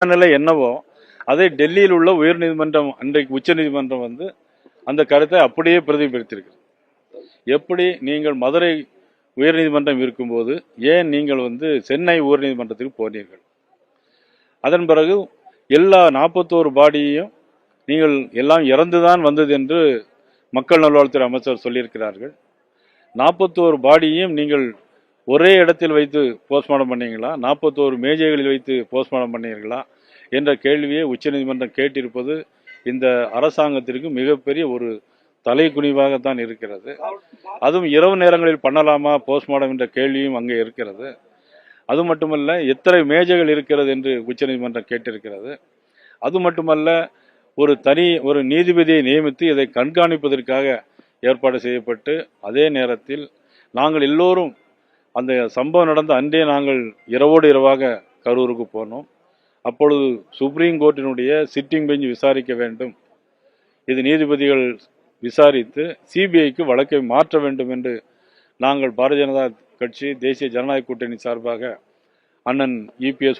நிலை என்னவோ அதை டெல்லியில் உள்ள உயர்நீதிமன்றம், அன்றைக்கு உச்சநீதிமன்றம் அந்த கருத்தை அப்படியே பிரதிபலித்திருக்கு. எப்படி நீங்கள் மதுரை உயர்நீதிமன்றம் இருக்கும்போது ஏன் நீங்கள் சென்னை உயர்நீதிமன்றத்துக்கு போனீர்கள்? அதன் பிறகு எல்லா 41 பாடியையும் நீங்கள் எல்லாம் இறந்துதான் வந்தது என்று மக்கள் நல்வாழ்வுத்துறை அமைச்சர் சொல்லியிருக்கிறார்கள். 41 பாடியையும் நீங்கள் ஒரே இடத்தில் வைத்து போஸ்ட்மார்ட்டம் பண்ணீங்களா, 41 மேஜைகளில் வைத்து போஸ்ட்மார்ட்டம் பண்ணீர்களா என்ற கேள்வியை உச்சநீதிமன்றம் கேட்டிருப்பது இந்த அரசாங்கத்திற்கு மிகப்பெரிய ஒரு தலைக்குனிவாகத்தான் இருக்கிறது. அதுவும் இரவு நேரங்களில் பண்ணலாமா போஸ்ட்மார்ட்டம் என்ற கேள்வியும் அங்கே இருக்கிறது. அது மட்டுமல்ல, எத்தனை மேஜைகள் இருக்கிறது என்று உச்சநீதிமன்றம் கேட்டிருக்கிறது. அது மட்டுமல்ல, ஒரு நீதிபதியை நியமித்து இதை கண்காணிப்பதற்காக ஏற்பாடு செய்யப்பட்டு, அதே நேரத்தில் நாங்கள் எல்லோரும் அந்த சம்பவம் நடந்த அன்றே நாங்கள் இரவோடு இரவாக கரூருக்கு போனோம். அப்பொழுது சுப்ரீம் கோர்ட்டினுடைய சிட்டிங் பெஞ்ச் விசாரிக்க வேண்டும், இது நீதிபதிகள் விசாரித்து சிபிஐக்கு வழக்கை மாற்ற வேண்டும் என்று நாங்கள் பாரதிய ஜனதா கட்சி, தேசிய ஜனநாயக கூட்டணி சார்பாக அண்ணன் EPS